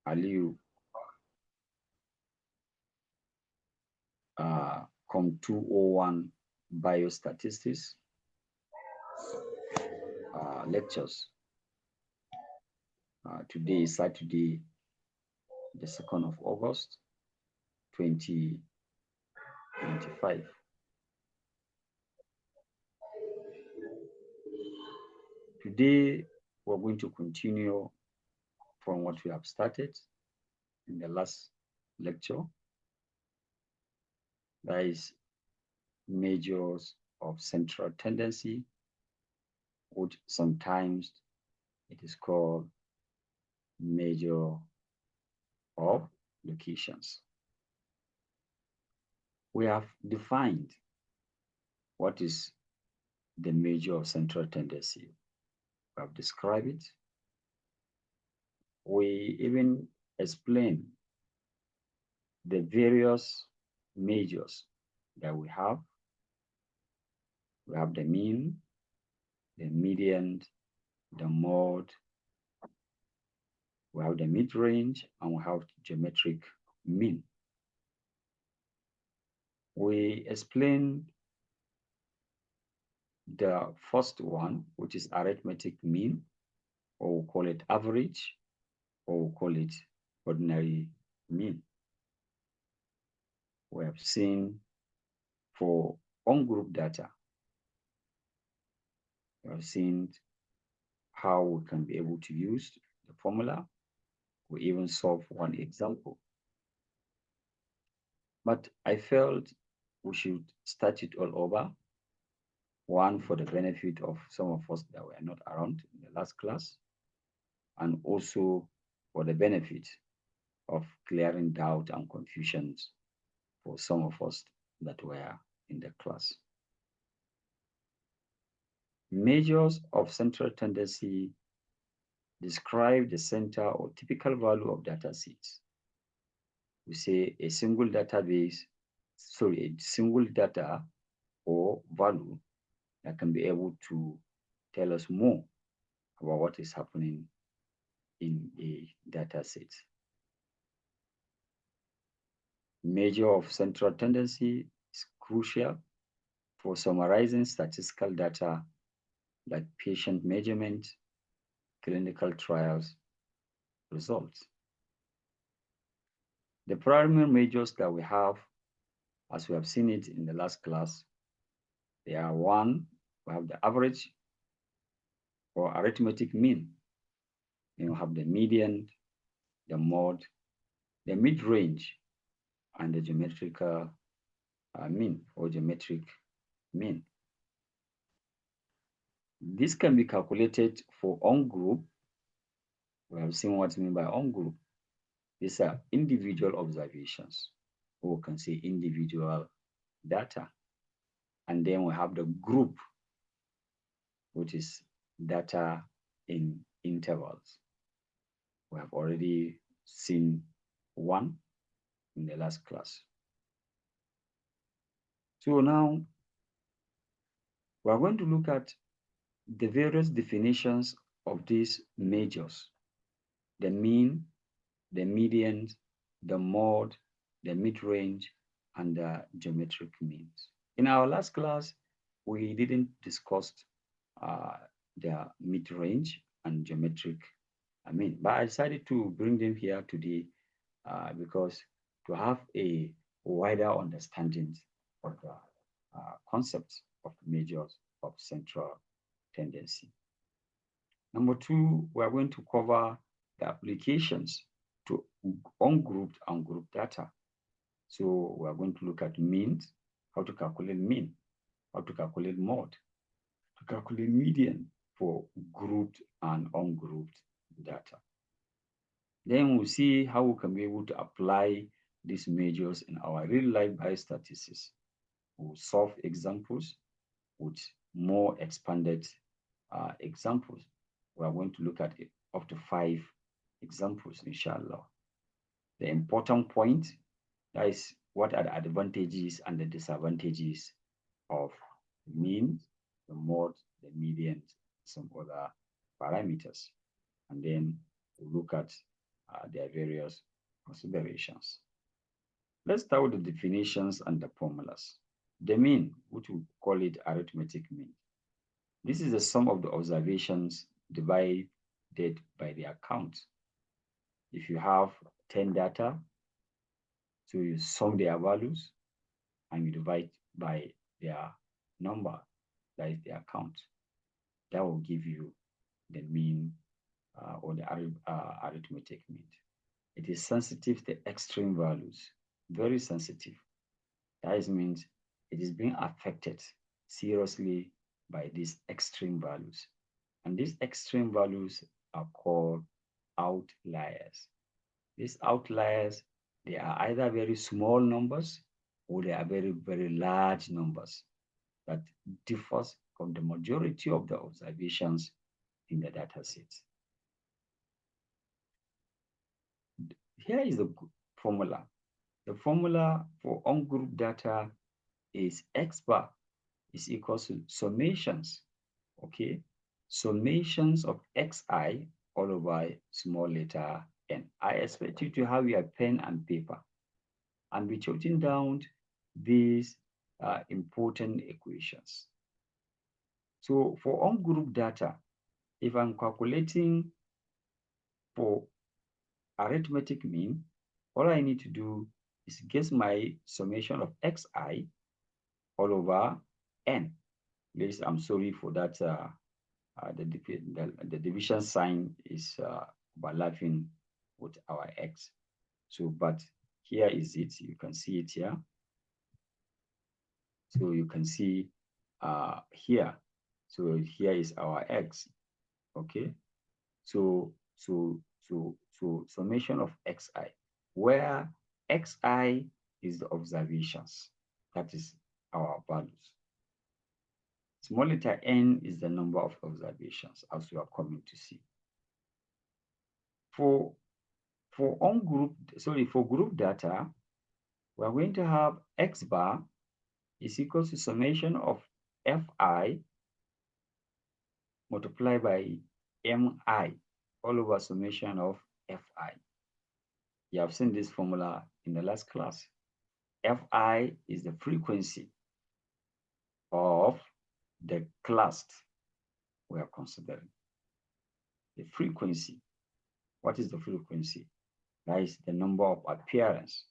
Aliu Com 201 Biostatistics lectures. Today is Saturday, the 2nd of August, 2025. Today, we're going to continue from what we have started in the last lecture. That is measures of central tendency, which sometimes it is called measure of locations. We have defined what is the measure of central tendency. We have described it. We even explain the various measures that we have. We have the mean, the median, the mode, we have the mid-range, and we have geometric mean. We explain the first one, which is arithmetic mean, or we call it average, or we call it ordinary mean. We have seen for on-group data, we have seen how we can be able to use the formula. We even solve one example. But I felt we should start it all over. One, for the benefit of some of us that were not around in the last class, and also for the benefit of clearing doubt and confusions for some of us that were in the class. Measures of central tendency describe the center or typical value of data sets. We say a single database, a single data or value that can be able to tell us more about what is happening in a data set. Measure of central tendency is crucial for summarizing statistical data like patient measurement, clinical trials results. The primary measures that we have, as we have seen it in the last class, they are: one, we have the average or arithmetic mean. Then we have the median, the mode, the mid-range, and the geometrical mean or geometric mean. This can be calculated for on-group. We have seen what we mean by on-group. These are individual observations, or we can say individual data. And then we have the group, which is data in intervals. We have already seen one in the last class. So now we are going to look at the various definitions of these measures: the mean, the median, the mode, the mid-range, and the geometric means. In our last class, we didn't discuss the mid-range and geometric mean, but I decided to bring them here today because to have a wider understanding of the concepts of measures of central tendency. Number two, we are going to cover the applications to ungrouped and grouped data. So we are going to look at means, how to calculate mean, how to calculate mode, to calculate median for grouped and ungrouped data. Then we'll see how we can be able to apply these measures in our real-life biostatistics. We'll solve examples with more expanded examples. We are going to look at up to 5 examples, inshallah. The important point, that is, what are the advantages and the disadvantages of mean, the mode, the median, some other parameters. And then we'll look at their various considerations. Let's start with the definitions and the formulas. The mean, which we call it arithmetic mean. This is the sum of the observations divided by their count. If you have 10 data, so you sum their values and you divide by their number, that is their count. That will give you the mean or the arithmetic mean. It is sensitive to extreme values, very sensitive. That means it is being affected seriously by these extreme values. And these extreme values are called outliers. These outliers, they are either very small numbers or they are very, very large numbers that differs from the majority of the observations in the data set. Here is the formula. The formula for ungrouped data is X bar is equal to summations, okay? Summations of xi all over small letter n. I expect you to have your pen and paper and be jotting down these important equations. So for ungrouped data, if I'm calculating for arithmetic mean, all I need to do is guess my summation of xi all over n. Please, I'm sorry for that. The division sign is overlapping with our x. So, but here is it. You can see it here. So you can see here. So here is our x. Okay. So summation of xi, where xi is the observations. That is our values. Small letter n is the number of observations, as you are coming to see. For group data, we're going to have x bar is equal to summation of fi multiplied by mi all over summation of fi. You have seen this formula in the last class. Fi is the frequency of the class we are considering. The frequency. What is the frequency? That is the number of appearance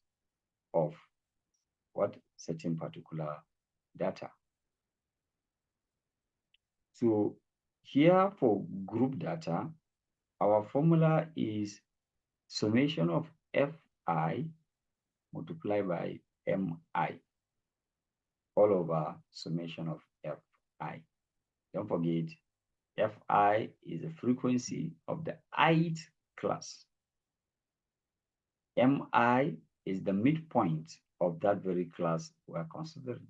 of what certain particular data. So here for group data, our formula is summation of fi multiplied by mi all over summation of fi. Don't forget, fi is the frequency of the ith class. Mi is the midpoint of that very class we are considering.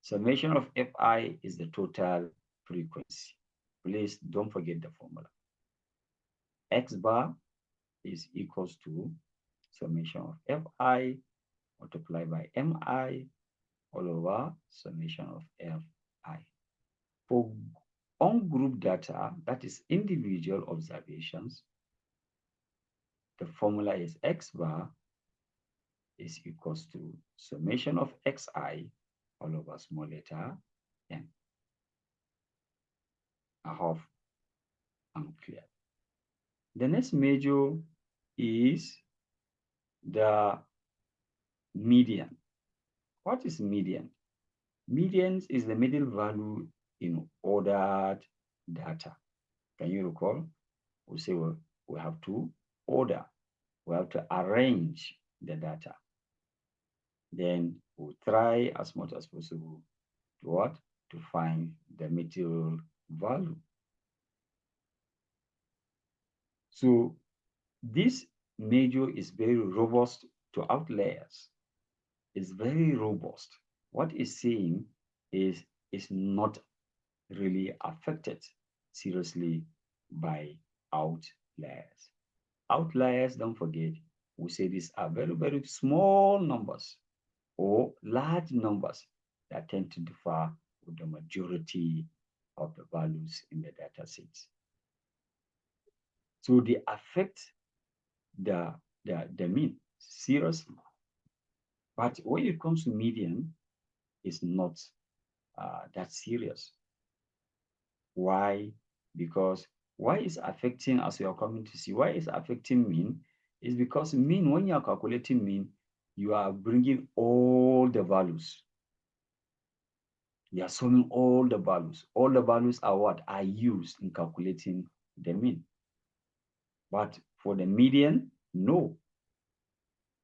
Summation of fi is the total frequency. Please don't forget the formula. X bar is equals to summation of fi multiplied by mi all over summation of fi. For ungrouped data, that is individual observations, the formula is x bar is equals to summation of xi all over small letter n. I hope I'm clear. The next measure is the median. What is median? Median is the middle value in ordered data. Can you recall? We say we have to order. We have to arrange the data. Then we'll try as much as possible to what? To find the middle value. So this measure is very robust to outliers. It's very robust. What it's saying is it's not really affected seriously by outliers. Outliers, don't forget, we say these are very, very small numbers or large numbers that tend to differ with the majority of the values in the data sets. So they affect the mean seriously. But when it comes to median, it's not that serious. Why? Because why is affecting, as you are coming to see, why is affecting mean? Is because mean, when you are calculating mean, you are bringing all the values. You are summing all the values. All the values are what are used in calculating the mean. But for the median, no.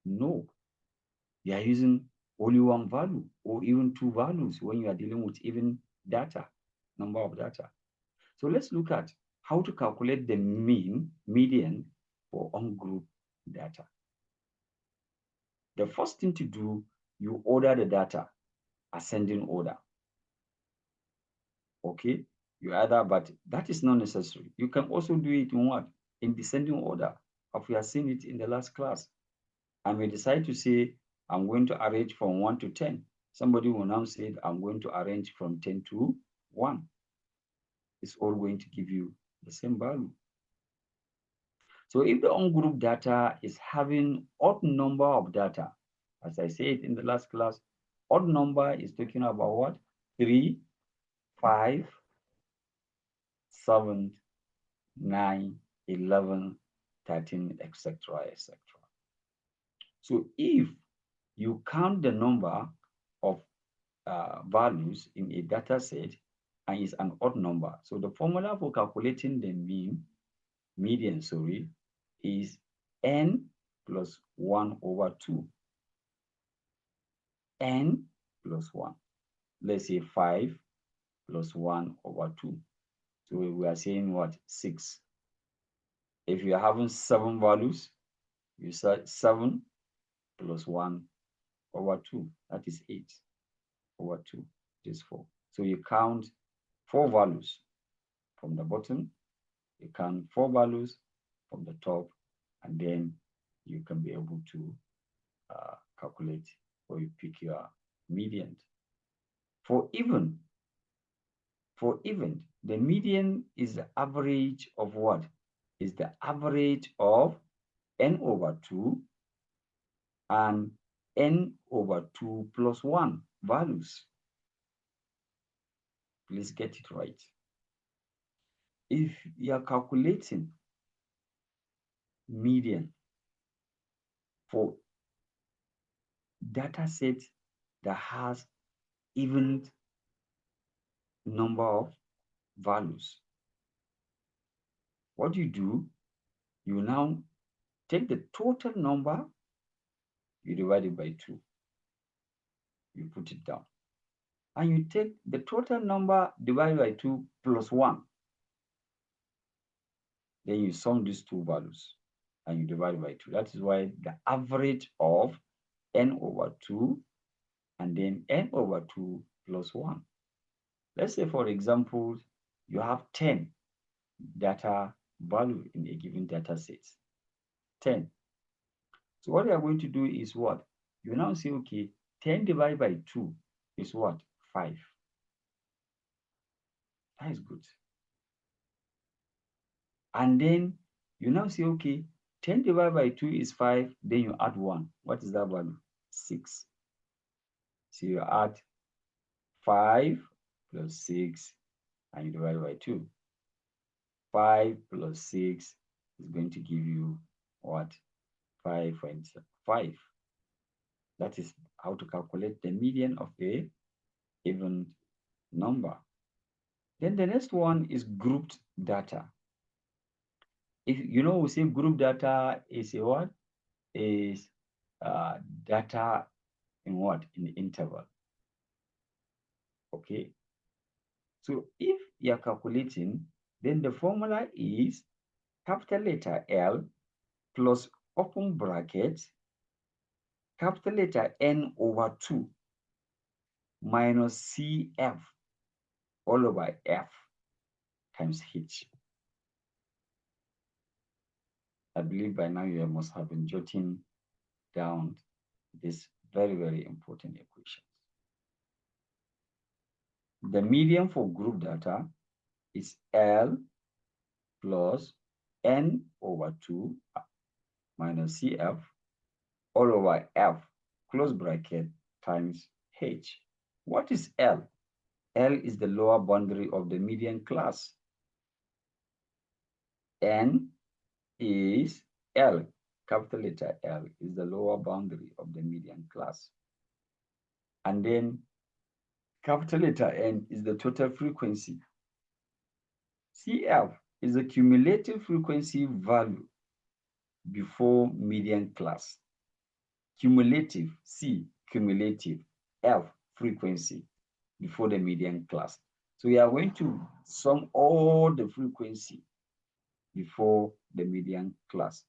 You are using only one value or even two values when you are dealing with even data, number of data. So let's look at how to calculate the median for ungroup data. The first thing to do, you order the data, ascending order. Okay, but that is not necessary. You can also do it in what? In descending order, as we have seen it in the last class. I may decide to say, I'm going to arrange from 1 to 10. Somebody will now say, I'm going to arrange from 10 to 1. It's all going to give you the same value. So if the ungroup data is having odd number of data, as I said in the last class, odd number is talking about what? 3, 5, 7, 9, 11, 13, etc., etc. So if you count the number of values in a data set and it's an odd number, so the formula for calculating the median, is n plus 1 over 2. N plus 1. Let's say 5 plus 1 over 2. So we are saying what? 6. If you are having 7 values, you say 7 plus 1 over 2. That is 8 over 2. It is 4. So you count 4 values from the bottom, you count 4 values from the top, and then you can be able to calculate or you pick your median. For even, the median is the average of what? Is the average of n over 2 and n over 2 plus 1 values. Please get it right. If you are calculating median for data set that has even number of values, what you do, you now take the total number, you divide it by 2, you put it down, and you take the total number divided by 2 plus 1, then you sum these two values and you divide by 2. That is why the average of n over 2 and then n over 2 plus 1. Let's say, for example, you have 10 data value in a given data set. 10. So what you are going to do is what? You now say, okay, 10 divided by 2 is what? 5. That is good. And then you now say, okay, 10 divided by 2 is 5, then you add 1. What is that value? 6. So you add 5 plus 6 and you divide by 2. 5 plus 6 is going to give you what? 5.5. That is how to calculate the median of a even number. Then the next one is grouped data. If you know, we say group data is a what? Is data in what? In the interval. Okay. So if you are calculating, then the formula is capital letter L plus open bracket capital letter N over 2 minus CF all over F times H. I believe by now you must have been jotting down this very, very important equations. The median for group data is L plus N over 2 minus CF all over F, close bracket, times H. What is L? L is the lower boundary of the median class. N is L, capital letter L, is the lower boundary of the median class. And then capital letter N is the total frequency. CF is the cumulative frequency value before median class. Cumulative, C, cumulative, F, frequency before the median class. So we are going to sum all the frequency before the median class,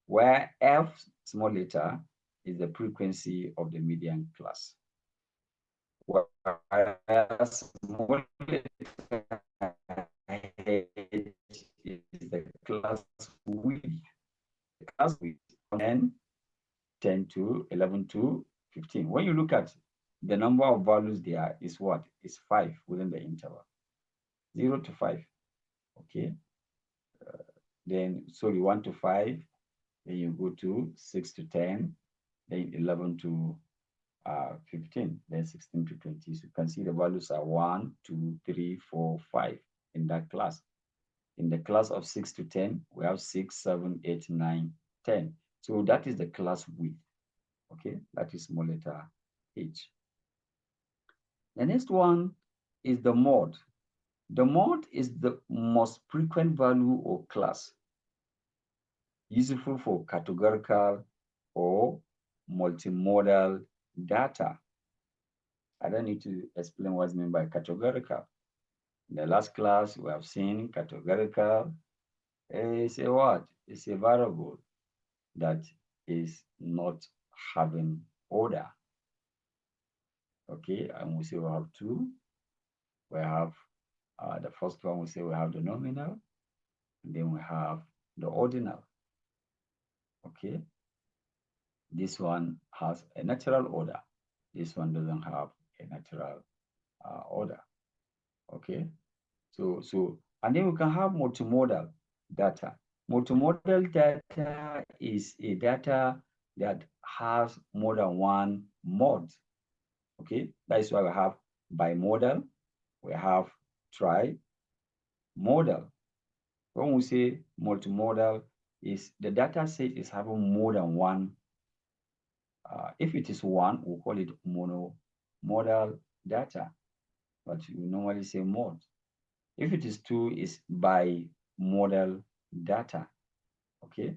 where F, small letter, is the frequency of the median class. Where small letter H is the class width. The class width 10, 10 to 11 to 15. When you look at the number of values there is what? Is 5 within the interval. 0 to 5. Okay. Then, sorry, 1 to 5. Then you go to 6 to 10. Then 11 to 15. Then 16 to 20. So you can see the values are 1, 2, 3, 4, 5 in that class. In the class of 6 to 10, we have 6, 7, 8, 9, 10. So that is the class width. Okay, that is small letter H. The next one is the mode. The mode is the most frequent value or class, useful for categorical or multimodal data. I don't need to explain what's meant by categorical. In the last class, we have seen categorical is a what? It's a variable that is not having order. Okay, and we say we have two. We have the first one, we say we have the nominal, and then we have the ordinal. Okay, this one has a natural order. This one doesn't have a natural order. Okay, so and then we can have multimodal data. Multimodal data is a data that has more than one mode. Okay, that is why we have bimodal, we have trimodal. When we say multimodal, is the data set is having more than one. If it is one, we call it monomodal data, but we normally say mode. If it is two, it's bimodal data. Okay.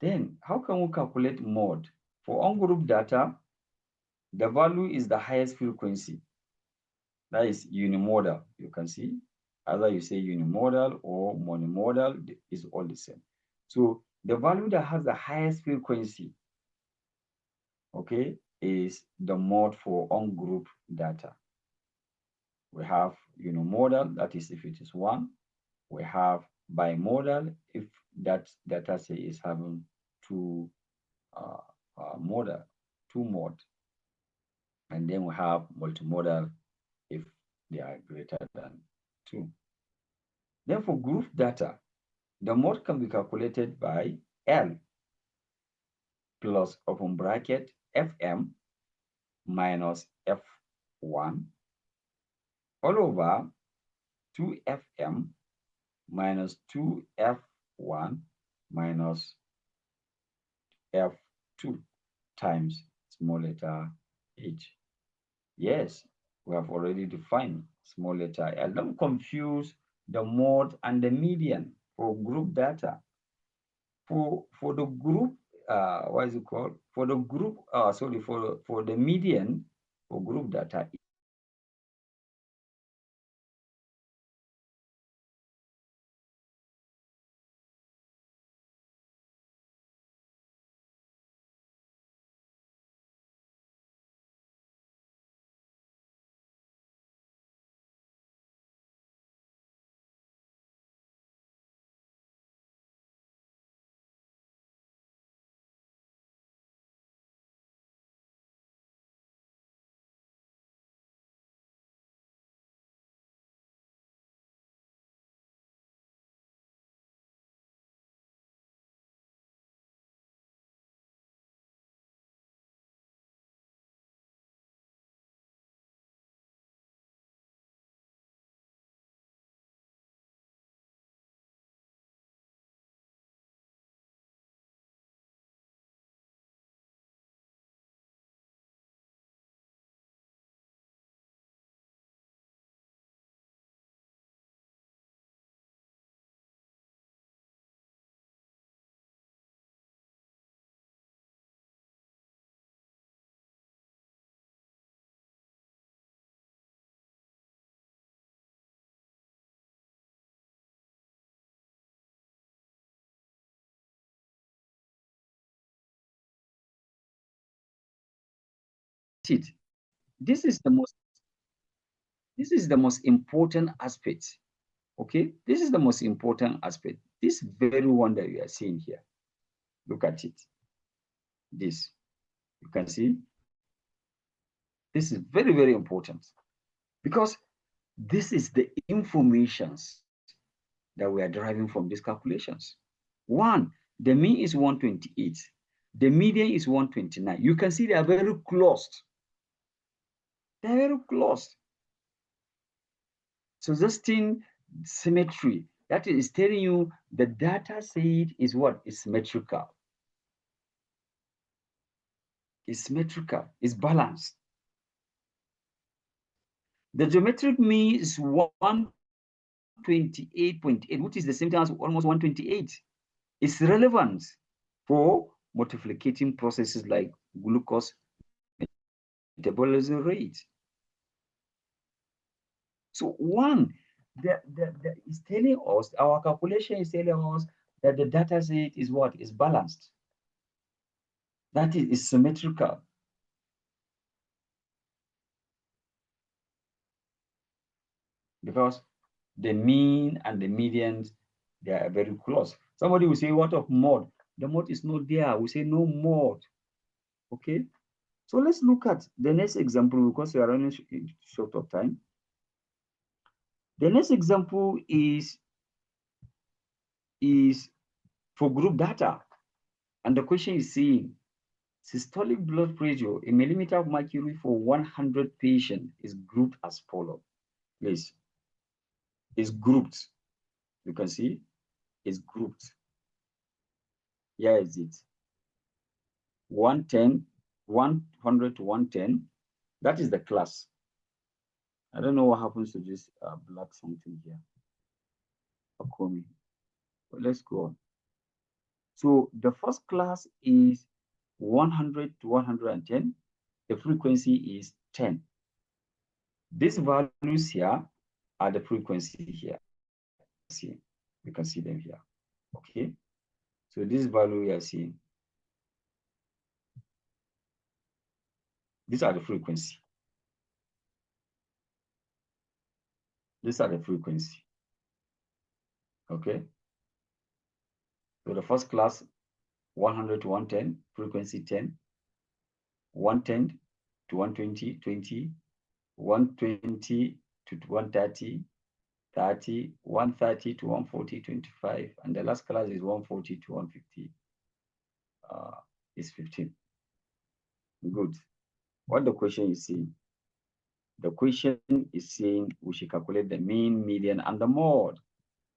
Then how can we calculate mode? For ungrouped data, the value is the highest frequency. That is unimodal. You can see either you say unimodal or monomodal is all the same. So the value that has the highest frequency, okay, is the mode for ungrouped data. We have unimodal, that is if it is one. We have bimodal if that data set is having two mode. And then we have multimodal if they are greater than 2. Then for group data, the mode can be calculated by L plus open bracket FM minus F1 all over 2FM minus 2F1 minus F2 times small letter h. Yes, we have already defined small letter L. Don't confuse the mode and the median for group data. For the group, what is it called? For the group, sorry, for the median for group data, it. This is the most important aspect. Okay, this is the most important aspect. This very one that you are seeing here. Look at it. This, you can see, this is very, very important because this is the informations that we are deriving from these calculations. One, the mean is 128. The median is 129. You can see they are very close. They're very close. So this thing, symmetry, that is telling you the data set is what? Is symmetrical. It's symmetrical. It's balanced. The geometric mean is 128.8, which is the same thing as almost 128. It's relevant for multiplicating processes like glucose metabolism rate. So one, is telling us, our calculation is telling us that the data set is what? Is balanced. That is symmetrical. Because the mean and the medians, they are very close. Somebody will say, what of mode? The mode is not there. We say no mode. Okay. So let's look at the next example because we are running short of time. The next example is for group data. And the question is saying, systolic blood pressure in millimeter of mercury for 100 patients is grouped as follows. Please, is grouped. You can see, is grouped. Here is it. 110, 100 to 110. That is the class. I don't know what happens to this black something here. But let's go on. So the first class is 100 to 110. The frequency is 10. These values here are the frequency here. See, you can see them here. Okay. So this value we are seeing, these are the frequency. These are the frequency. Okay. So the first class, 100 to 110, frequency 10, 110 to 120, 20, 120 to 130, 30, 130 to 140, 25, and the last class is 140 to 150, is 15. Good. What the question is saying? The question is saying we should calculate the mean, median, and the mode.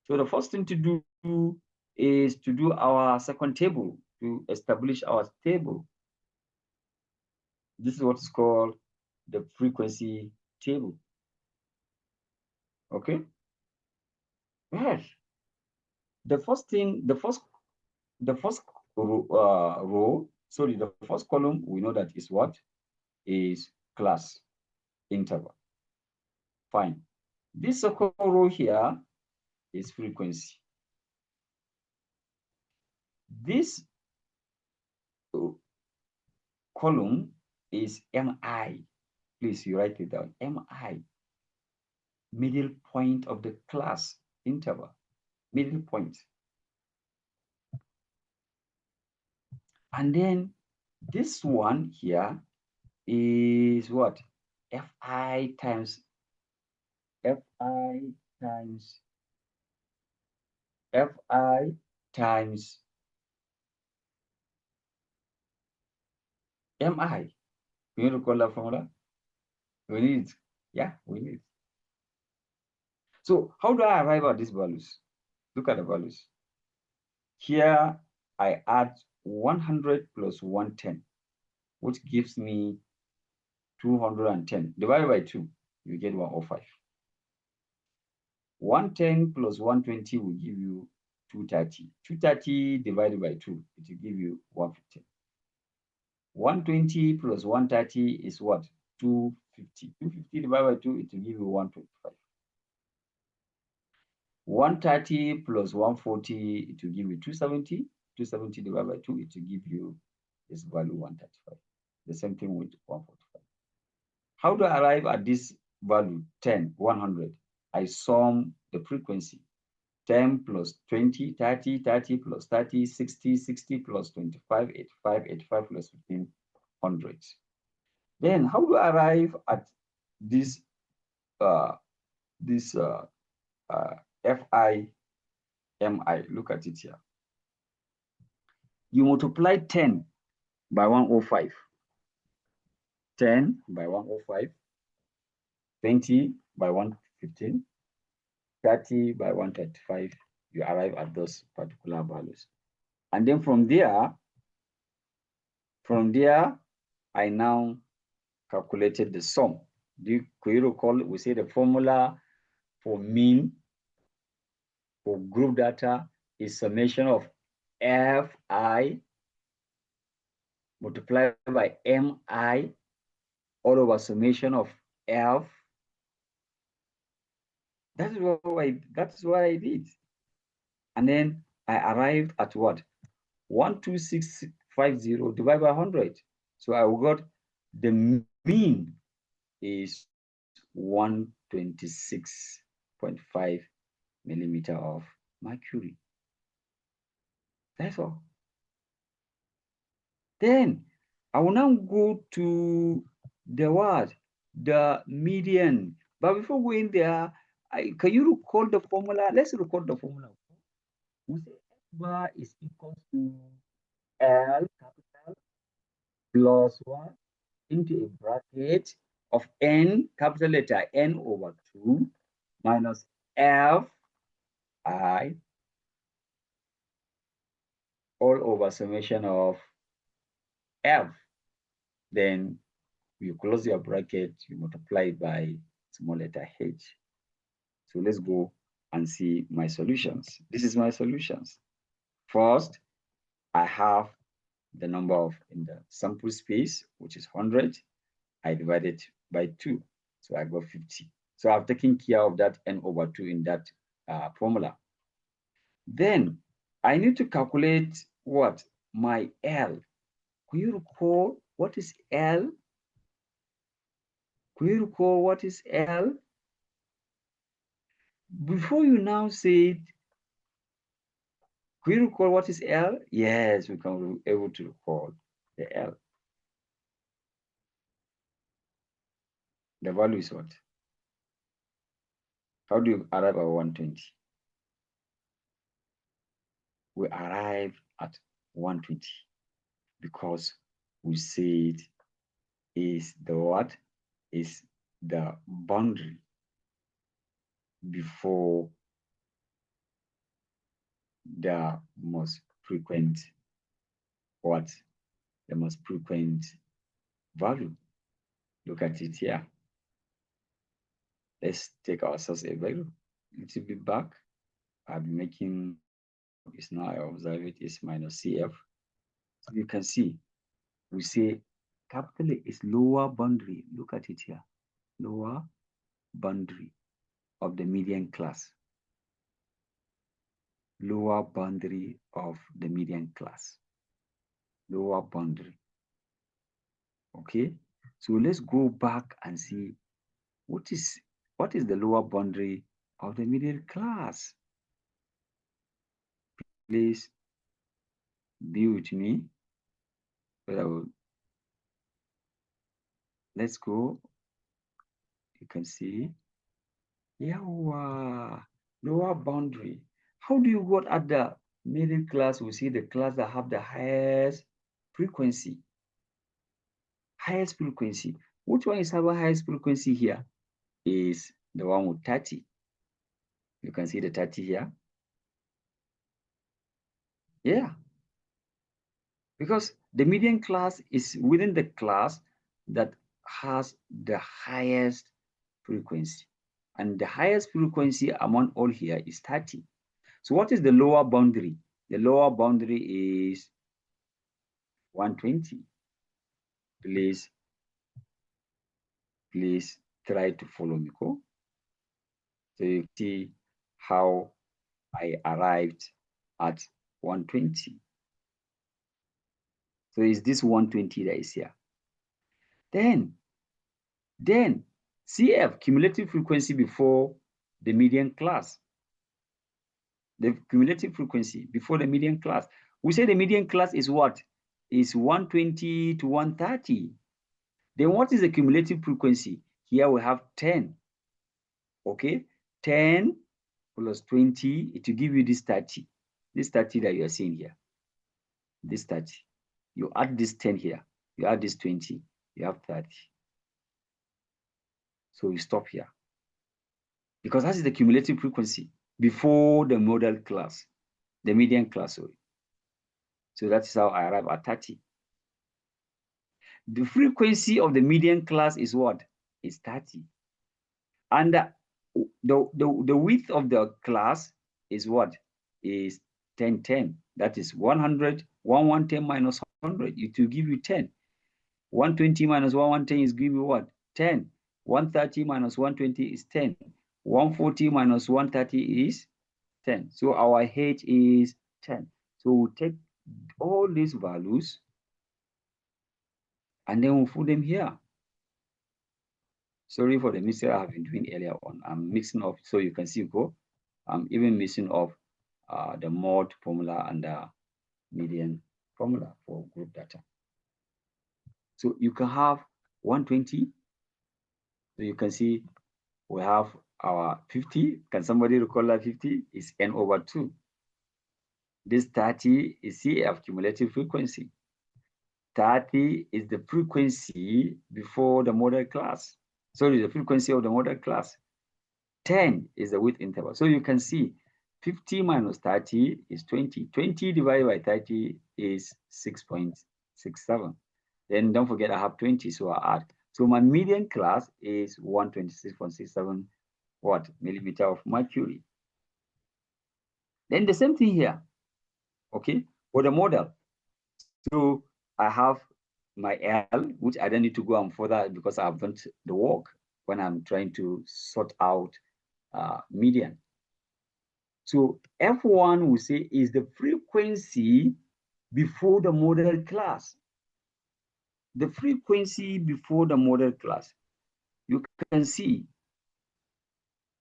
So the first thing to do is to do our second table, to establish our table. This is what is called the frequency table. Okay? Yes. The first thing, the first row, sorry, the first column, we know that is what? Is class interval. Fine. This second row here is frequency. This column is MI. Please, you write it down. MI. Middle point of the class interval. Middle point. And then this one here is what? Fi times Fi times Fi times Mi. You recall that formula? We need, yeah, we need. So how do I arrive at these values? Look at the values. Here I add 100 plus 110, which gives me 210. Divided by 2, you get 105. 110 plus 120 will give you 230. 230 divided by 2, it will give you 150. 120 plus 130 is what? 250. 250 divided by 2, it will give you 125. 130 plus 140, it will give you 270. 270 divided by 2, it will give you this value 135. The same thing with 145. How do I arrive at this value, 10, 100? I sum the frequency. 10 plus 20, 30, 30 plus 30, 60, 60 plus 25, 85, 85 plus 15, 100. Then how do I arrive at this this FI MI? Look at it here. You multiply 10 by 105, 10 by 105, 20 by 115, 30 by 135. You arrive at those particular values. And then from there, I now calculated the sum. Could you recall we say the formula for mean for group data is summation of Fi multiplied by Mi all over summation of F. That is what I did. And then I arrived at what? 12650 divided by 100. So I got the mean is 126.5 millimeter of mercury. That's all. Then I will now go to the what? The median. But before going there, can you recall the formula? Let's record the formula. We say X bar is equal to L capital plus 1 into a bracket of N, capital letter N over 2 minus F I all over summation of F. Then you close your bracket, you multiply it by small letter h. So let's go and see my solutions. This is my solutions. First, I have the number of in the sample space, which is 100. I divide it by 2. So I got 50. So I've taken care of that n over 2 in that formula. Then I need to calculate what? My L. Can you recall what is L? Can you recall what is L? Before you now say it, can you recall what is L? Yes, we can be able to recall the L. The value is what? How do you arrive at 120? We arrive at 120 because we said is the what? Is the boundary before the most frequent what? The most frequent value. Look at it here. Let's take ourselves a value. A little bit back. I'll be making is now I observe it is minus CF. So you can see we say capital A is lower boundary. Look at it here. Lower boundary of the median class. Lower boundary of the median class. Lower boundary. Okay. So let's go back and see what is the lower boundary of the median class. Please be with me. Let's go. You can see. Yeah, lower boundary. How do you go at the middle class? We see the class that have the highest frequency. Highest frequency. Which one is our highest frequency here? Is the one with 30. You can see the 30 here. Yeah. Because the median class is within the class that has the highest frequency. And the highest frequency among all here is 30. So what is the lower boundary? The lower boundary is 120. Please try to follow me. Cool? So you see how I arrived at 120. So is this 120 that is here? Then Then CF, cumulative frequency before the median class. The cumulative frequency before the median class. We say the median class is what? Is 120 to 130. Then what is the cumulative frequency? Here we have 10. Okay, 10 plus 20, it will give you this 30. This 30 that you are seeing here. This 30. You add this 10 here. You add this 20. You have 30. So we stop here. Because that is the cumulative frequency before the model class, the median class. Sorry. So that's how I arrive at 30. The frequency of the median class is what? Is 30. And the width of the class is what? Is 10, 10. That is 100, 110 minus 100. It will give you 10. 120 minus 110 is give you what? 10. 130 minus 120 is 10. 140 minus 130 is 10. So our H is 10. So we'll take all these values and then we'll put them here. Sorry for the mistake I have been doing earlier on. I'm mixing up so you can see go. I'm even mixing up the mode formula and the median formula for group data. So you can have 120. So you can see we have our 50. Can somebody recall that 50 is n over 2? This 30 is CF, cumulative frequency. 30 is the frequency before the model class. Sorry, the frequency of the model class. 10 is the width interval. So you can see 50 minus 30 is 20. 20 divided by 30 is 6.67. Then don't forget I have 20, so I add. So my median class is 126.67 what? Millimeter of mercury. Then the same thing here, okay, for the model. So I have my L, which I don't need to go on further because I've done the work when I'm trying to sort out median. So F1 we say is the frequency before the model class. The frequency before the model class. You can see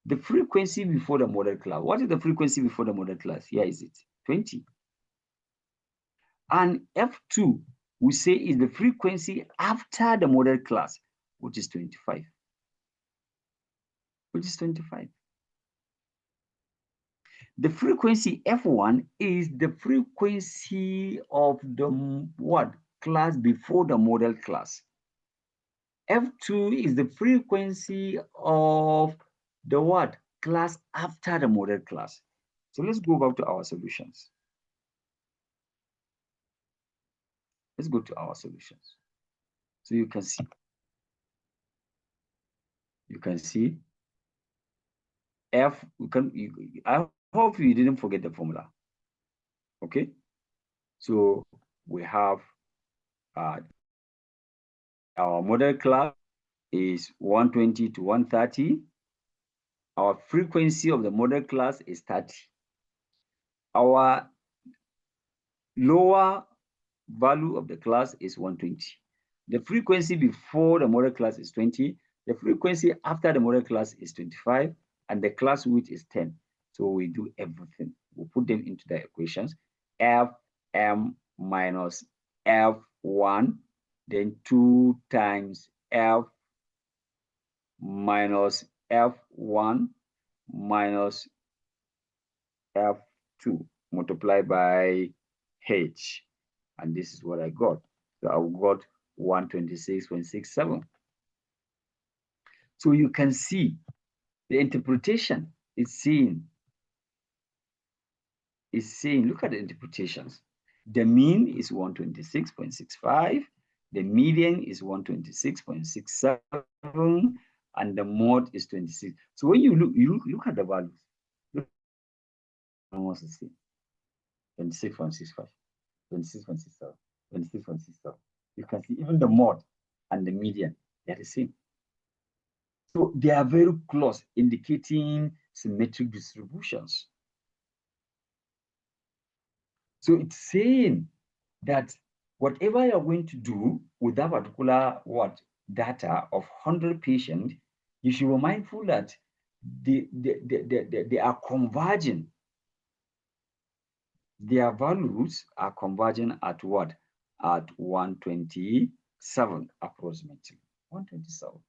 the frequency before the model class. What is the frequency before the model class? Here is it, 20. And F2 we say is the frequency after the model class, which is 25. Which is 25. The frequency F1 is the frequency of the what? Class before the model class. F2 is the frequency of the what? Class after the model class. So let's go back to our solutions. Let's go to our solutions. So you can see. You can see F, I hope you didn't forget the formula. Okay. So we have our model class is 120 to 130. Our frequency of the model class is 30. Our lower value of the class is 120. The frequency before the model class is 20. The frequency after the model class is 25. And the class width is 10. So we do everything. We put them into the equations. Fm minus F1, then 2 times F minus F1 minus F2 multiplied by H. And this is what I got. So I got 126.67. So you can see the interpretation is saying, look at the interpretations. The mean is 126.65. The median is 126.67. And the mode is 26. So when you look at the values, almost the same. 26.65, 26.67, 26.67. You can see even the mode and the median, they're the same. So they are very close, indicating symmetric distributions. So it's saying that whatever you're going to do with that particular data of 100 patients, you should be mindful that they are converging. Their values are converging at what? At 127 approximately. 127.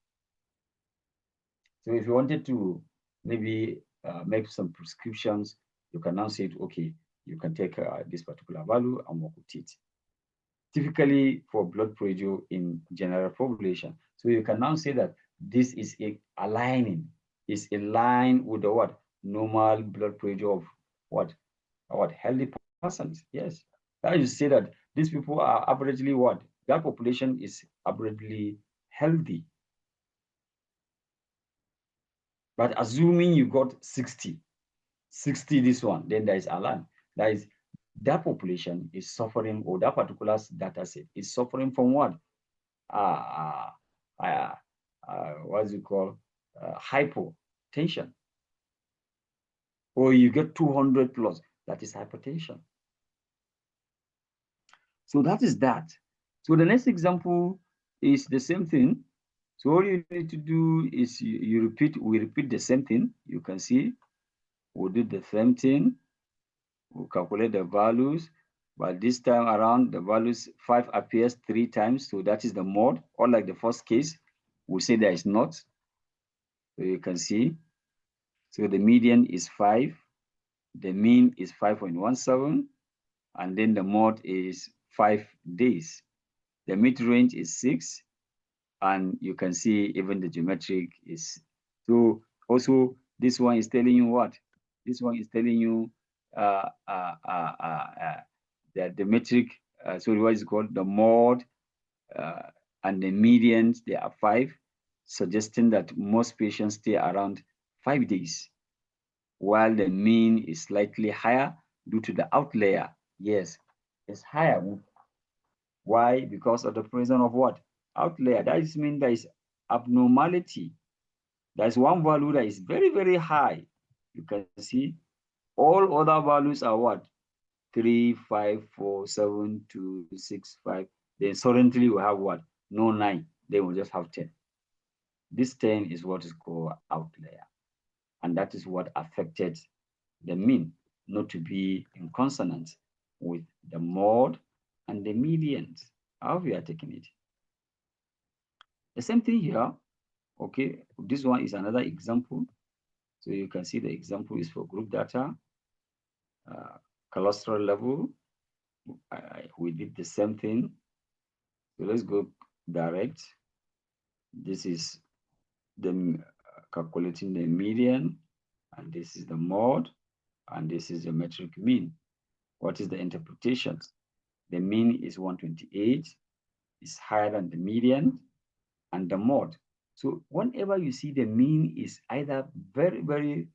So if you wanted to maybe make some prescriptions, you can now say, okay, you can take this particular value and work with it. Typically for blood pressure in general population. So you can now say that this is aligning, is in line with the what? Normal blood pressure of what? Healthy persons. Yes. That is to say that these people are averagely what? That population is averagely healthy. But assuming you got 60 this one, then there is alarm. That is, that population is suffering, or that particular data set is suffering from what? Uh, what's it called? Hypotension. Or you get 200 plus, that is hypertension. So that is that. So the next example is the same thing. So all you need to do is we repeat the same thing. You can see we do the same thing. We calculate the values, but this time around the values 5 appears 3 times. So that is the mode. Unlike the first case, we say there is not. So you can see. So the median is 5. The mean is 5.17. And then the mode is 5 days. The mid range is 6. And you can see even the geometric is. So also this one is telling you what? This one is telling you the metric, sorry, what is it called? The mode and the medians, they are 5, suggesting that most patients stay around 5 days, while the mean is slightly higher due to the outlier. Yes, it's higher. Why? Because of the presence of what? Outlier. That is mean there is abnormality. There's one value that is very, very high. You can see all other values are what? 3, 5, 4, 7, 2, 6, 5. Then suddenly we have what? No 9. Then we just have 10. This 10 is what is called outlier. And that is what affected the mean not to be in consonance with the mode and the medians. How we are taking it. The same thing here. Okay, this one is another example. So you can see the example is for group data, cholesterol level. We did the same thing. So let's go direct. This is the calculating the median, and this is the mode, and this is the metric mean. What is the interpretation? The mean is 128, is higher than the median and the mode. So whenever you see the mean is either very, very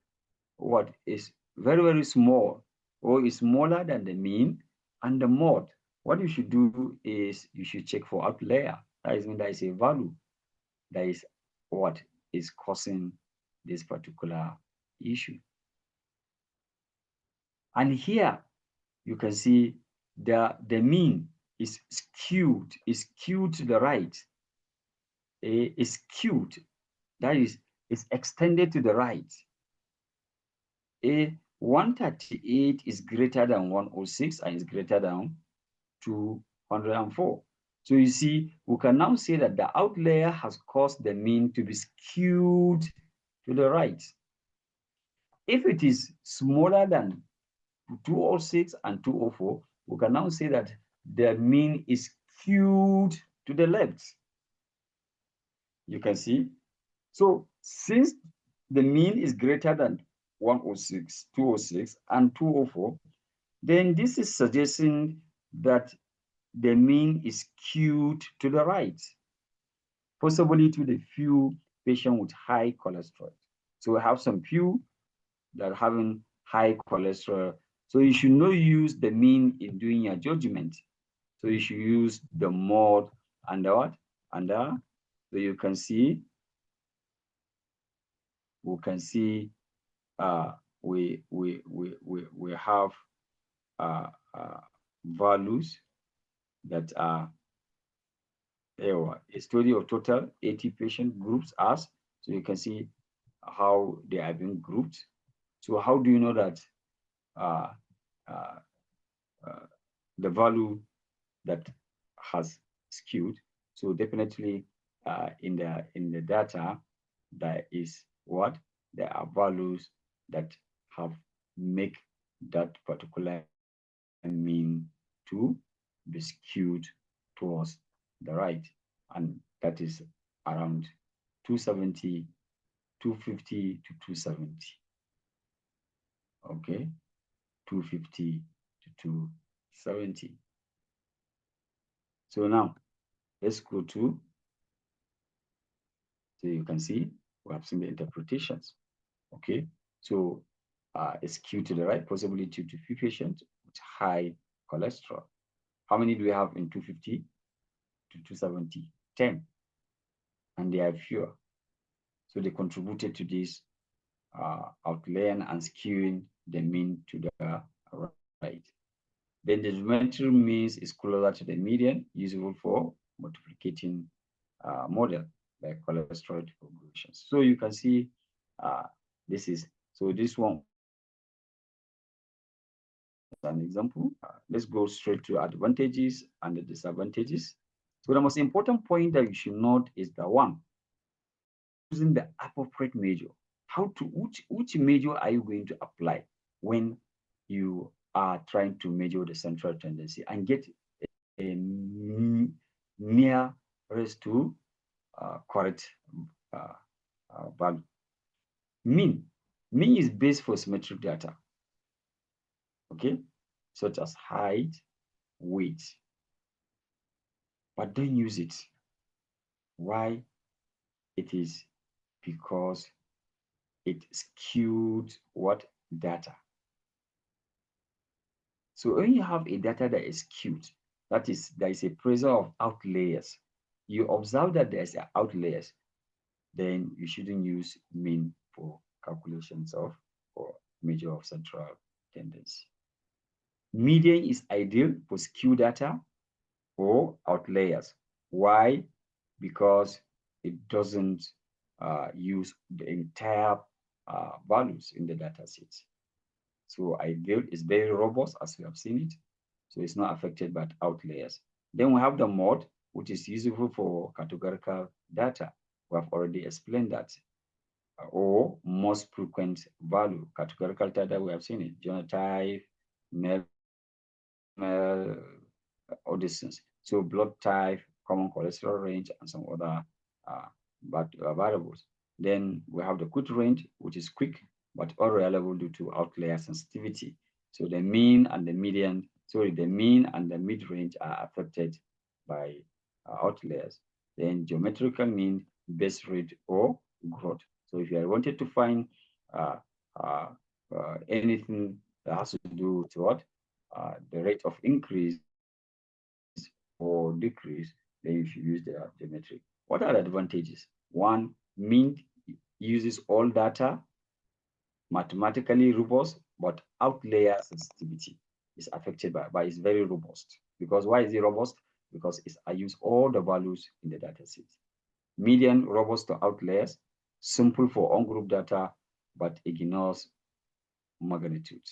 very small or is smaller than the mean and the mode, what you should do is you should check for outlier. That is when there is a value that is what is causing this particular issue. And here you can see the mean is skewed to the right. Is skewed, that is extended to the right. 138 is greater than 106 and is greater than 204. So you see, we can now say that the outlier has caused the mean to be skewed to the right. If it is smaller than 206 and 204, we can now say that the mean is skewed to the left. You can see. So since the mean is greater than 106, 206, and 204, then this is suggesting that the mean is skewed to the right, possibly to the few patients with high cholesterol. So we have some few that are having high cholesterol. So you should not use the mean in doing your judgment. So you should use the mode and the what? And the, so you can see, we can see we have values that are a study of total 80 patient groups as. So you can see how they are being grouped. So how do you know that uh, uh, uh, the value that has skewed? So definitely in the data there is what? There are values that have make that particular mean to be skewed towards the right, and that is around 270, 250 to 270. Okay, 250 to 270. So now let's go to, so you can see we have seen the interpretations. Okay, so it's skewed to the right, possibly due to few patients with high cholesterol. How many do we have in 250 to 270? 10, and they are fewer. So they contributed to this outlaying and skewing the mean to the right. Then the geometric means is closer to the median, useful for multiplicating model like cholesterol populations. So you can see uh, this is, so this one an example. Let's go straight to advantages and the disadvantages. So the most important point that you should note is the one, using the appropriate measure. How to, which measure are you going to apply when you are trying to measure the central tendency and get a nearest to correct uh, value? Mean. Mean is based for symmetric data, okay, such as height, weight, but don't use it. Why? It is because it skewed what? Data. So when you have a data that is skewed, that is, there is a presence of outliers. You observe that there's outliers, then you shouldn't use mean for calculations of or measure of central tendency. Median is ideal for skew data or outliers. Why? Because it doesn't use the entire values in the data set. So ideal is very robust, as we have seen it. So it's not affected by outliers. Then we have the mode, which is useful for categorical data. We have already explained that. Or most frequent value, categorical data, we have seen it, genotype, male, all these things. So blood type, common cholesterol range, and some other uh, variables. Then we have the quick range, which is quick, but unreliable due to outlier sensitivity. So the mean and the median, sorry, the mean and the mid-range are affected by outliers. Then geometrical mean, base rate, or growth. So if you wanted to find uh, anything that has to do with what? The rate of increase or decrease, then you should use the geometric. What are the advantages? One, mean uses all data, mathematically robust, but outlier sensitivity is affected by it's very robust. Because why is it robust? Because I use all the values in the data set. Median, robust to outliers, simple for ungrouped data, but ignores magnitude.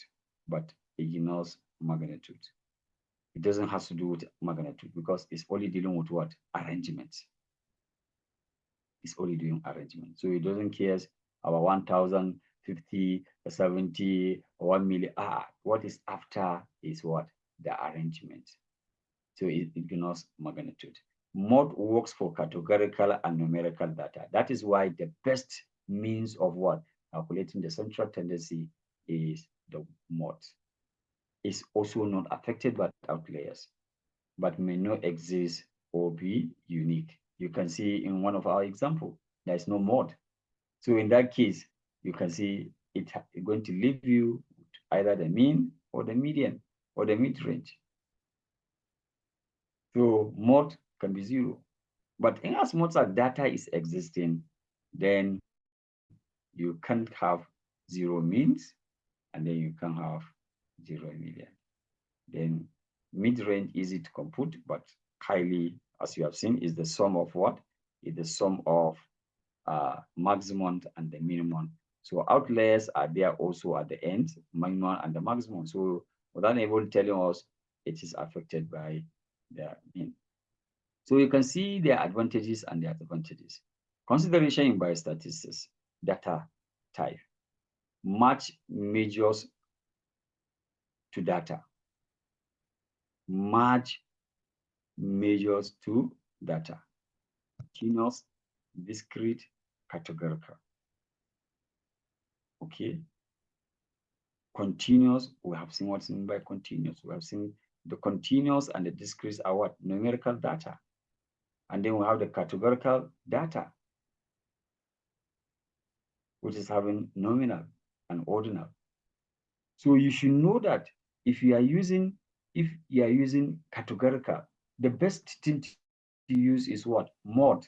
But ignores magnitude. It doesn't have to do with magnitude because it's only dealing with what? Arrangement. It's only doing arrangement. So it doesn't care about 1,000, 50, 70, 1 million. What is after is what? The arrangement. So it ignores magnitude. Mode works for categorical and numerical data. That is why the best means of what? Calculating the central tendency is the mode. It's also not affected by outliers, but may not exist or be unique. You can see in one of our example, there is no mode. So in that case, you can see it's going to leave you either the mean or the median or the mid-range. So mode can be 0. But in as much as data is existing, then you can't have 0 means, and then you can have 0 median. Then mid-range easy to compute, but highly as you have seen, is the sum of what? Is the sum of maximum and the minimum. So outliers are there also at the end, minimum and the maximum. So without able telling us it is affected by the mean. So you can see their advantages and their disadvantages. Consideration in biostatistics, data type, match measures to data, match measures to data, continuous, discrete, categorical. Okay. Continuous, we have seen what's meant by continuous. We have seen the continuous and the discrete are what? Numerical data. And then we have the categorical data, which is having nominal and ordinal. So you should know that if you are using categorical, the best thing to use is what? Mod.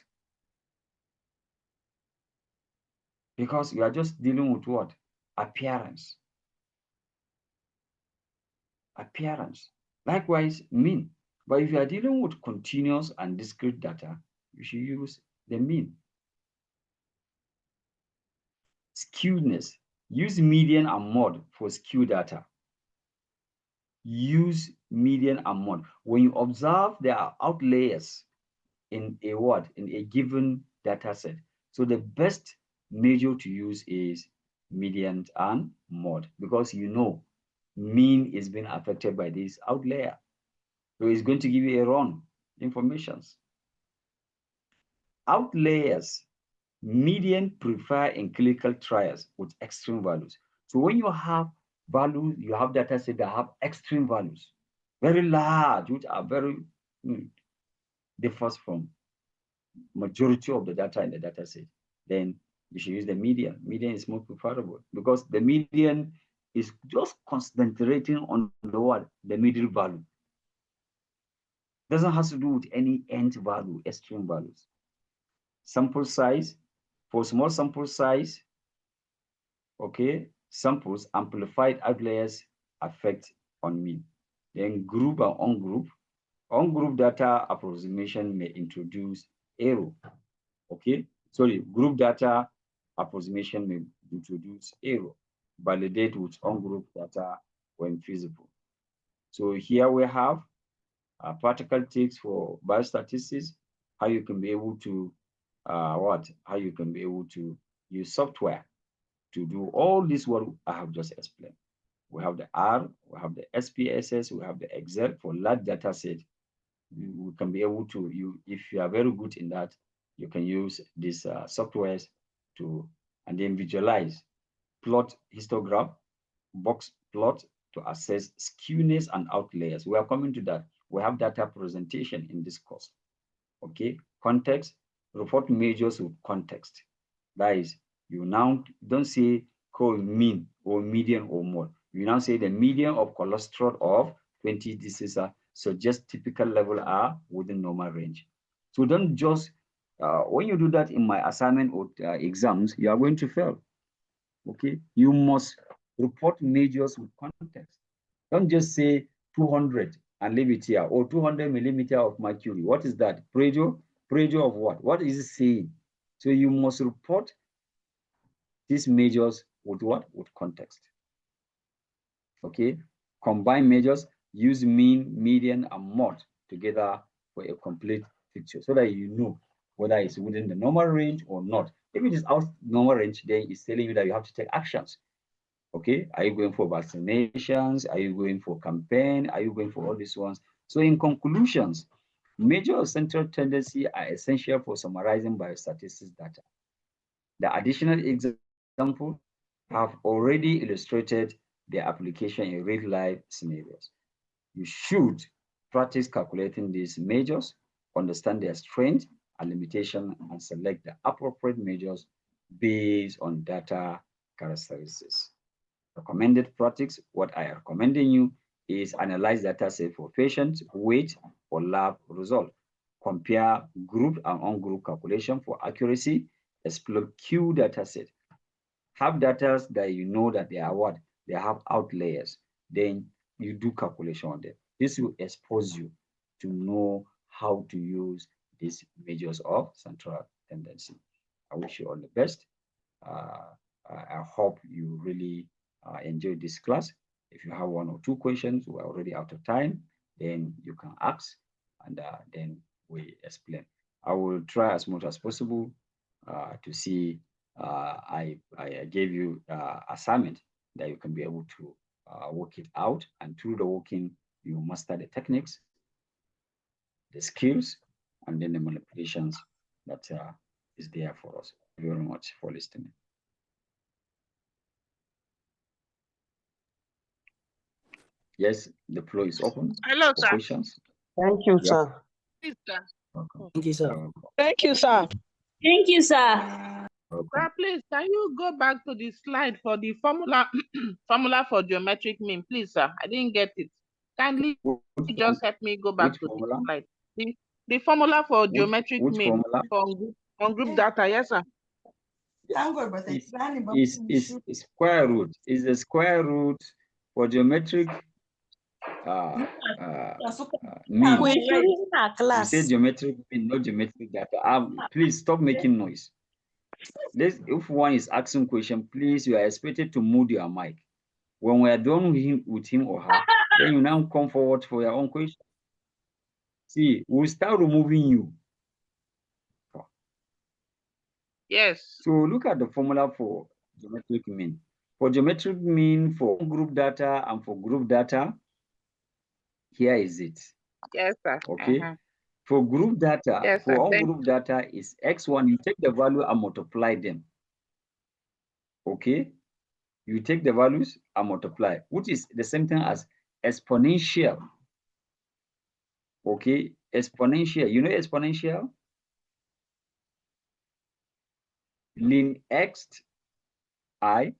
Because you are just dealing with what? Appearance. Appearance. Likewise, mean. But if you are dealing with continuous and discrete data, you should use the mean. Skewedness. Use median and mode for skew data. Use median and mode. When you observe there are outliers in a word, in a given data set. So the best measure to use is median and mode, because you know mean is being affected by this outlier. So it's going to give you a wrong information. Outliers, median prefer in clinical trials with extreme values. So when you have values, you have data set that have extreme values, very large, which are very differs from majority of the data in the data set, then you should use the median. Median is more preferable because the median is just concentrating on the what? The middle value. Doesn't have to do with any end value, extreme values. Sample size, for small sample size, okay, samples, amplified outliers affect on mean. Then group and on-group. On-group data approximation may introduce error. Okay, sorry, group data approximation may introduce error. Validate with on-group data when feasible. So here we have practical tips for biostatistics, how you can be able to how you can be able to use software to do all this what I have just explained. We have the R, we have the SPSS, we have the Excel for large data set. We can be able to, if you are very good in that, you can use these softwares to, and then visualize, plot histogram, box plot to assess skewness and outliers. We are coming to that. We have data presentation in this course. Okay, context, report measures with context. That is, you now don't say call mean or median or mode. You now say the median of cholesterol of 20 diseases suggest typical level are within normal range. So don't just, when you do that in my assignment or exams, you are going to fail. Okay, you must report measures with context. Don't just say 200 and leave it here, or 200 millimeter of mercury. What is that? Pressure? Pressure of what? What is it saying? So you must report these measures with what? With context. Okay, combine measures, use mean, median, and mode together for a complete picture so that you know whether it's within the normal range or not. If it is out normal range, then it's telling you that you have to take actions. Okay, are you going for vaccinations? Are you going for campaign? Are you going for all these ones? So in conclusions, major central tendency are essential for summarizing biostatistics data. The additional example have already illustrated their application in real-life scenarios. You should practice calculating these measures, understand their strength and limitation, and select the appropriate measures based on data characteristics. Recommended practice, what I am recommending you is analyze data set for patient, weight, or lab result. Compare group and on-group calculation for accuracy. Explore Q data set. Have data that you know that they are what? They have outliers. Then you do calculation on them. This will expose you to know how to use these measures of central tendency. I wish you all the best. I hope you really enjoyed this class. If you have one or two questions, we're already out of time, then you can ask, and then we explain. I will try as much as possible to see I gave you assignment that you can be able to work it out, and through the working, you master the techniques, the skills, and then the manipulations that is there for us. Thank you very much for listening. Yes, the floor is open. Hello, for sir. questions. Thank you, Yep. sir. Please, sir. Welcome. Thank you, sir. Thank you, sir. Thank you, sir. Welcome. Sir, please, can you go back to the slide for the formula formula for geometric mean, please, sir? I didn't get it. Kindly just help me go back Which to formula? the slide. The formula for geometric Which mean formula? on group data, yes, sir. Is square root. Is the square root for geometric mean. We should in our You class. say geometric mean, not geometric data. Please stop making noise. If one is asking question, please, you are expected to mute your mic. When we are done with him or her, then you now come forward for your own question. See, we'll start removing you. Yes. So look at the formula for geometric mean. For geometric mean for group data and for group data, here is it. Yes, sir. Okay. For group data, Yes, for sir. all group data is x1, you take the value and multiply them. Okay. You take the values and multiply, which is the same thing as exponential. Okay. Exponential. You know exponential? Ln x I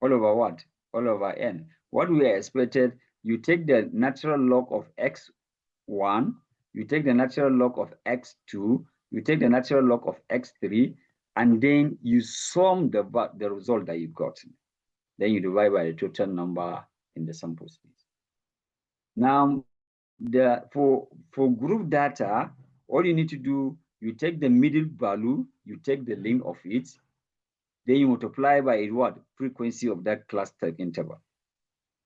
all over what? All over n. What we expected, you take the natural log of x1, you take the natural log of x2, you take the natural log of x3, and then you sum the result that you got. Then you divide by the total number in the sample space. Now, for group data, all you need to do, you take the middle value, you take the length of it, then you multiply by what? Frequency of that cluster interval.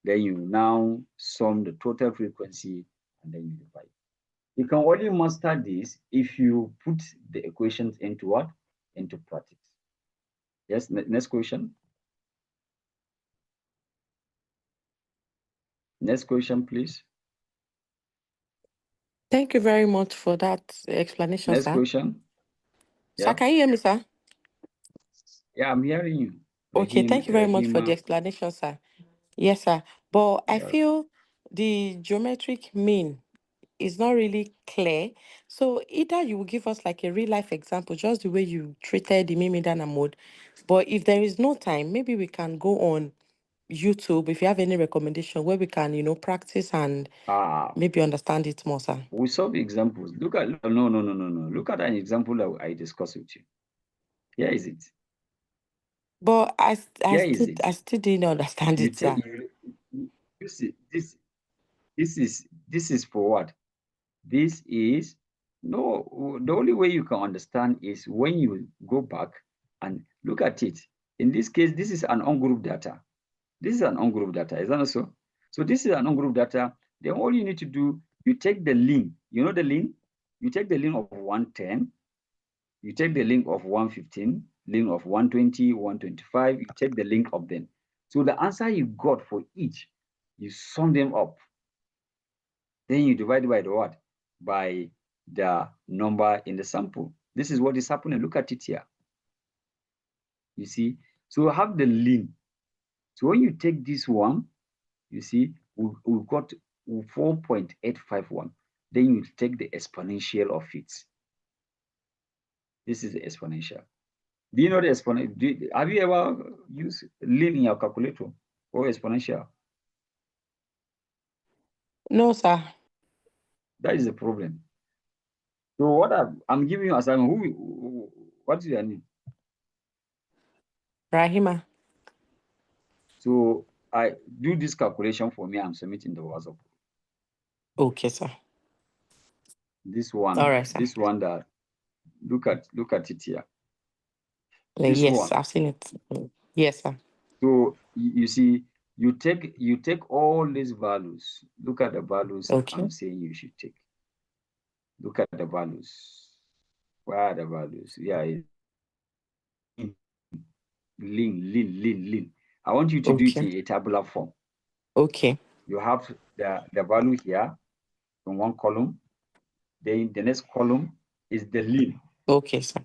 Then you now sum the total frequency and then you divide. You can only master this if you put the equations into what? Into practice. Yes, next question. Next question, please. Thank you very much for that explanation, Next sir. question. Sir, Yeah. can you hear me, sir? Yeah, I'm hearing you. Okay, thank you very much for the explanation, sir. Yes, sir. But I feel the geometric mean is not really clear. So either you will give us like a real life example, just the way you treated the Mimidana mode. But if there is no time, maybe we can go on YouTube if you have any recommendation where we can, practice and maybe understand it more, sir. We solve examples. Look at no. Look at an example that I discussed with you. Here is it. But I still didn't understand it, sir. You see, this is for what? This is no. The only way you can understand is when you go back and look at it. In this case, this is an ungroup data. This is an ungroup data, is that not so? So this is an ungroup data. Then all you need to do, you take the link. You know the link? You take the link of 110. You take the link of 115, link of 120, 125. You take the link of them. So the answer you got for each, you sum them up. Then you divide by the what? By the number in the sample. This is what is happening. Look at it here. You see? So have the link. So when you take this one, you see, we got 4.851. Then you take the exponential of it. This is the exponential. Do you know the exponential? Have you ever used ln in your calculator or exponential? No, sir. That is the problem. So what I'm giving you assignment, what is your name? Rahima. So I do this calculation for me. I'm submitting the WhatsApp. Okay, sir. This one. All right, sir. This one that look at it here. This Yes, one. I've seen it. Yes, sir. So you see, you take all these values. Look at the values Okay. I'm saying you should take. Look at the values. Where are the values? Yeah, lean. I want you to do it Okay. in a tabular form. Okay. You have the value here in one column. Then the next column is the lean. Okay, sir.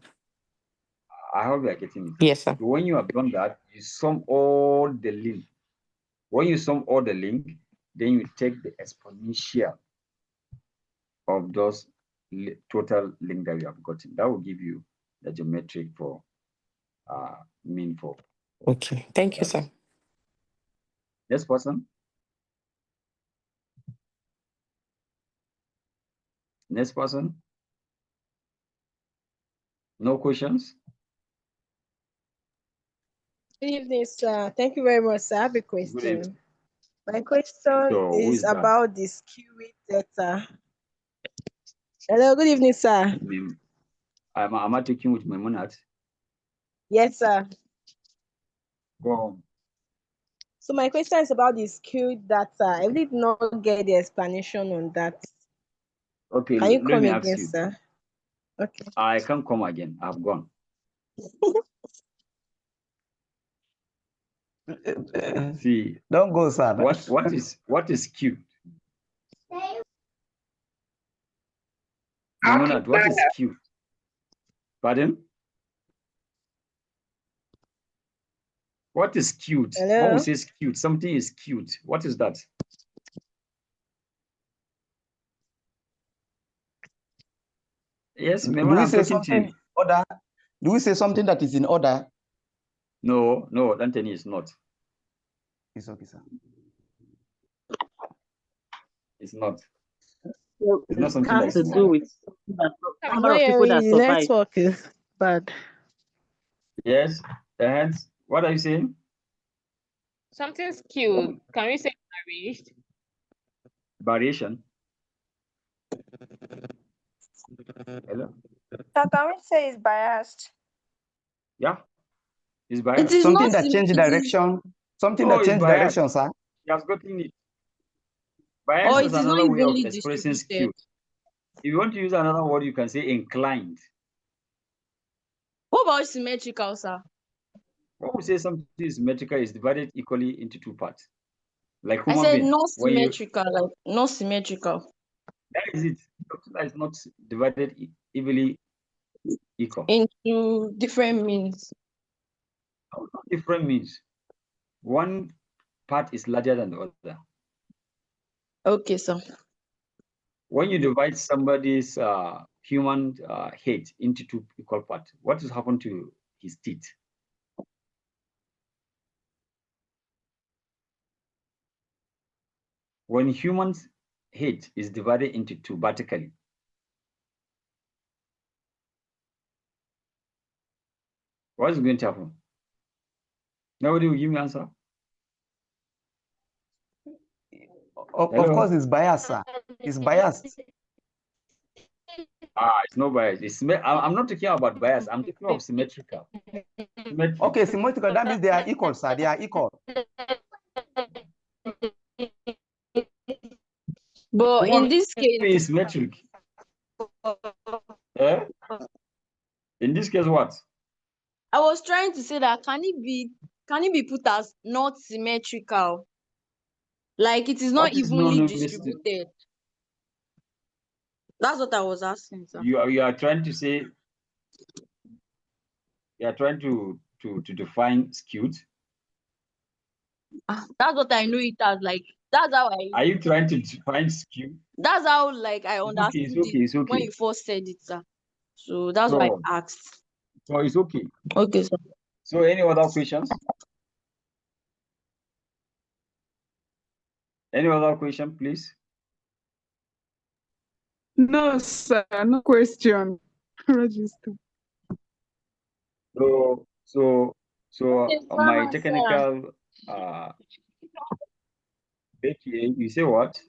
I hope you are getting it. Yes, sir. So when you have done that, you sum all the lean. When you sum all the lean, then you take the exponential of those total link that you have gotten. That will give you the geometric for mean for. Okay. Thank you, sir. Next person. Next person. No questions? Good evening, sir. Thank you very much, sir. I have a Good evening. question. My question So who is is that? about the skewing data. Hello, good evening, sir. Am I taking with my monad? Yes, sir. Go on. So my question is about the skewed data. I did not get the explanation on that. Okay, Can you let come me ask again, you. sir? Okay. I can't come again. I've gone. See, Don't go, sir. what is skewed? Monad, what is skewed? Pardon? What is skewed? Hello? When we say skewed, something is skewed. What is that? Yes, Do Memon, we I'm say talking to something you. in order? Do we say something that is in order? No, Anthony is not. It's okay, sir. It's not. So It's not it something has that's to in do order. with the I'm number not of people hearing that you. The survive. network is bad. Yes, hence, what are you saying? Something skewed. Can we say arranged? Variation. Hello? So can we say it's biased? Yeah, it's It biased. is Something not that changed it is, direction. Something No, that it's changed biased. direction, sir. He has gotten it. or Bias it is is not another way of evenly expressing distributed. skewed. If you want to use another word, you can say inclined. What about symmetrical, sir? When we say something is symmetrical, it's divided equally into two parts. Like I human said being. not When you symmetrical, like not symmetrical. that is it. Something that is not divided evenly equal. Into different means. Different means one part is larger than the other. Okay, sir. When you divide somebody's human head into two equal parts, what has happened to his teeth? When human's head is divided into two vertically, what is going to happen? Nobody will give me answer. Of course, it's biased, sir. It's biased. It's no bias. I'm not talking about bias. I'm talking of symmetrical. Symmetry. Okay, symmetrical. That means they are equal, sir. They are equal. But in this case, Is symmetric. In this case, what? I was trying to say that can it be put as not symmetrical? Like it is not What is evenly known distributed. That's what I was asking, sir. You are trying to say you are trying to define skewed. That's what I know it as. Like that's how Are you trying to define skewed? that's how like I understood It's okay. when you first said it, sir. So that's why I asked. So it's okay. Okay, sir. So any other questions? Any other question, please? No, sir, no question. Register. So Okay, my sir. technical Becky, you say what?